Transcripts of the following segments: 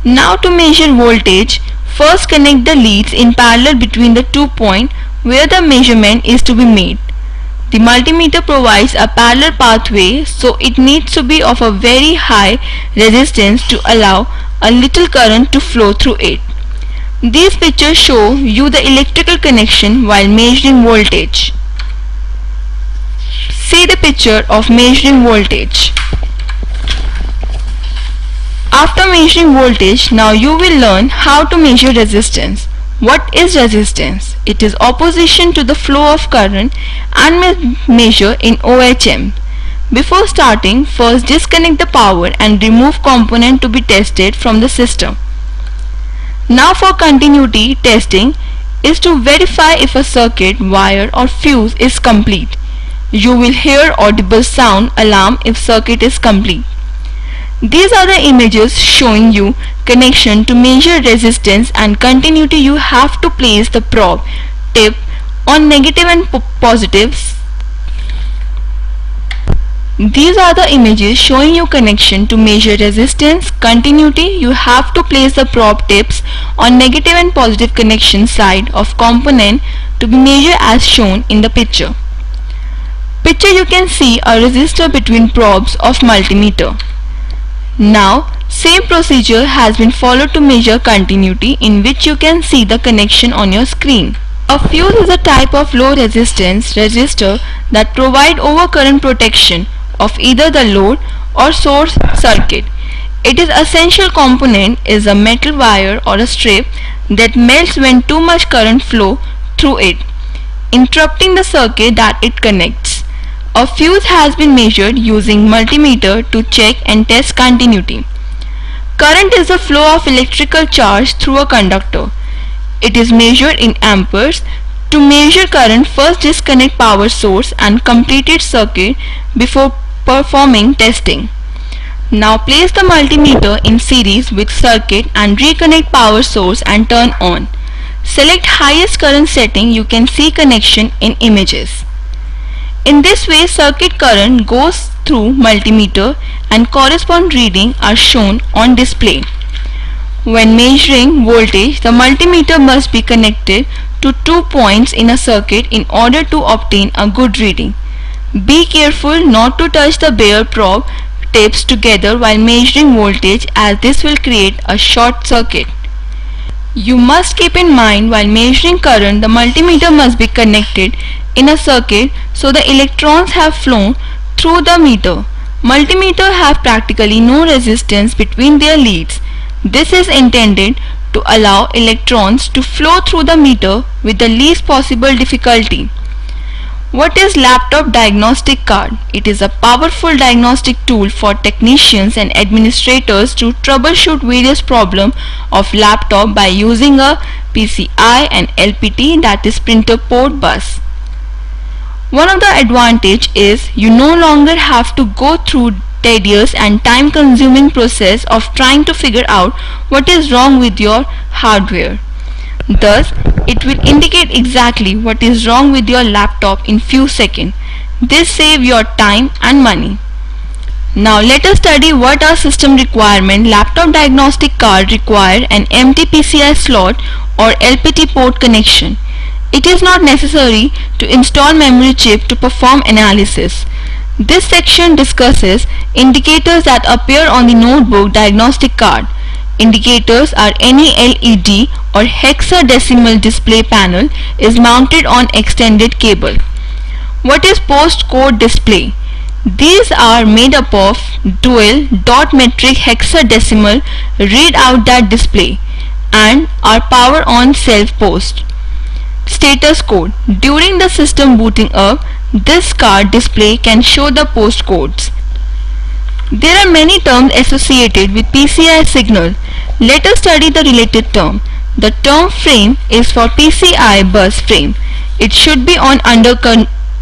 Now to measure voltage, first connect the leads in parallel between the 2 points where the measurement is to be made. The multimeter provides a parallel pathway, so it needs to be of a very high resistance to allow a little current to flow through it. These pictures show you the electrical connection while measuring voltage. See the picture of measuring voltage. After measuring voltage, now you will learn how to measure resistance. What is resistance? It is opposition to the flow of current and measure in OHM. Before starting, first disconnect the power and remove component to be tested from the system. Now for continuity testing is to verify if a circuit, wire or fuse is complete. You will hear audible sound alarm if circuit is complete. These are the images showing you connection. To measure resistance and continuity, you have to place the probe tip on negative and positives. These are the images showing you connection. To measure resistance, continuity, you have to place the probe tips on negative and positive connection side of component to be measured as shown in the picture. You can see a resistor between probes of multimeter. Now, same procedure has been followed to measure continuity, in which you can see the connection on your screen. A fuse is a type of low resistance resistor that provide overcurrent protection of either the load or source circuit. Its essential component is a metal wire or a strip that melts when too much current flow through it, interrupting the circuit that it connects. A fuse has been measured using multimeter to check and test continuity. Current is the flow of electrical charge through a conductor. It is measured in amperes. To measure current, first disconnect power source and completed circuit before performing testing. Now place the multimeter in series with circuit and reconnect power source and turn on. Select highest current setting. You can see connection in images. In this way, circuit current goes through multimeter and corresponding reading are shown on display. When measuring voltage, the multimeter must be connected to 2 points in a circuit in order to obtain a good reading. Be careful not to touch the bare probe tips together while measuring voltage, as this will create a short circuit. You must keep in mind while measuring current, the multimeter must be connected in a circuit so the electrons have flown through the meter. Multimeter have practically no resistance between their leads. This is intended to allow electrons to flow through the meter with the least possible difficulty. What is laptop diagnostic card? It is a powerful diagnostic tool for technicians and administrators to troubleshoot various problems of laptop by using a PCI and LPT, that is printer port bus. One of the advantage is you no longer have to go through tedious and time-consuming process of trying to figure out what is wrong with your hardware. Thus, it will indicate exactly what is wrong with your laptop in few seconds. This saves your time and money. Now let us study what our system requirement. Laptop diagnostic card require an empty PCI slot or LPT port connection. It is not necessary to install memory chip to perform analysis. This section discusses indicators that appear on the notebook diagnostic card. Indicators are any LED or hexadecimal display panel is mounted on extended cable. What is postcode display? These are made up of dual dot metric hexadecimal readout that display and are power on self post. Status code. During the system booting up, this card display can show the post codes. There are many terms associated with PCI signal. Let us study the related term. The term frame is for PCI bus frame. It should be on under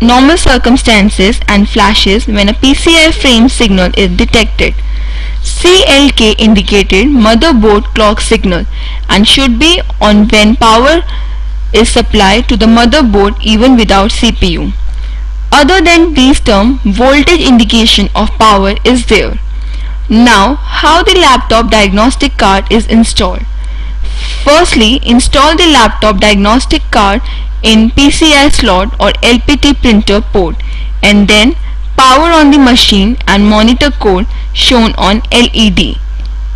normal circumstances and flashes when a PCI frame signal is detected. CLK indicated motherboard clock signal and should be on when power is supplied to the motherboard even without CPU. Other than these terms, voltage indication of power is there. Now, how the laptop diagnostic card is installed. Firstly, install the laptop diagnostic card in PCI slot or LPT printer port, and then power on the machine and monitor code shown on LED.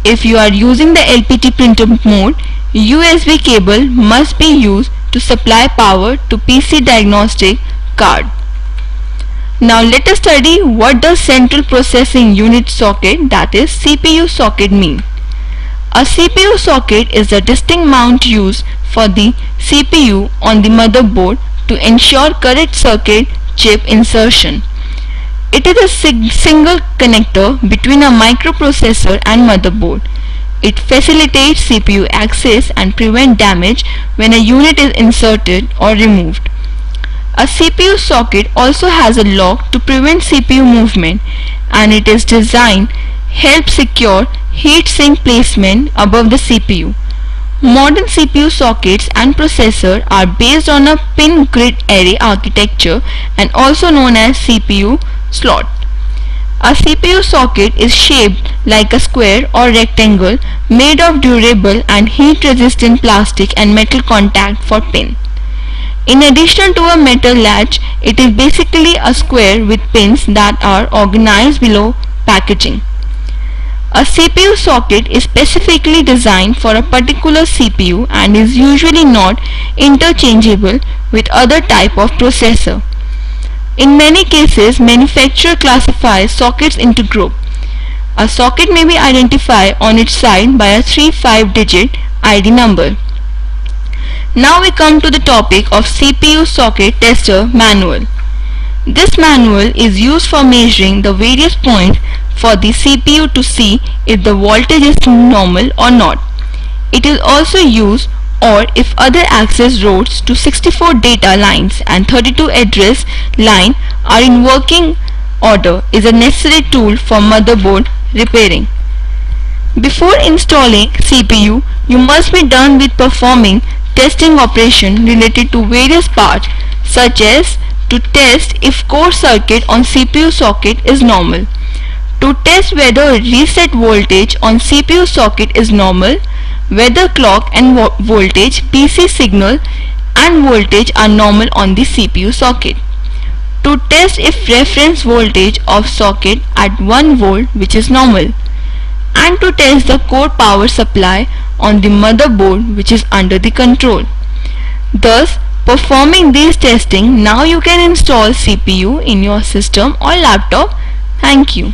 If you are using the LPT printer mode, USB cable must be used to supply power to PC diagnostic card. Now let us study what does Central Processing Unit socket, that is CPU socket, mean. A CPU socket is a distinct mount used for the CPU on the motherboard to ensure correct circuit chip insertion. It is a single connector between a microprocessor and motherboard. It facilitates CPU access and prevents damage when a unit is inserted or removed. A CPU socket also has a lock to prevent CPU movement, and it is designed help secure heatsink placement above the CPU. Modern CPU sockets and processor are based on a pin grid array architecture and also known as CPU slot. A CPU socket is shaped like a square or rectangle made of durable and heat resistant plastic and metal contact for pin. In addition to a metal latch, it is basically a square with pins that are organized below packaging. A CPU socket is specifically designed for a particular CPU and is usually not interchangeable with other type of processor. In many cases, manufacturer classifies sockets into groups. A socket may be identified on its side by a 3-5 digit ID number. Now we come to the topic of CPU socket tester manual. This manual is used for measuring the various points for the CPU to see if the voltage is normal or not. It is also used or if other access routes to 64 data lines and 32 address line are in working order is a necessary tool for motherboard repairing. Before installing CPU, you must be done with performing testing operation related to various parts, such as to test if core circuit on CPU socket is normal, to test whether reset voltage on CPU socket is normal, whether clock and voltage, PC signal and voltage are normal on the CPU socket, to test if reference voltage of socket at 1 volt which is normal, and to test the core power supply on the motherboard which is under the control. Thus, performing these testing, now you can install CPU in your system or laptop. Thank you.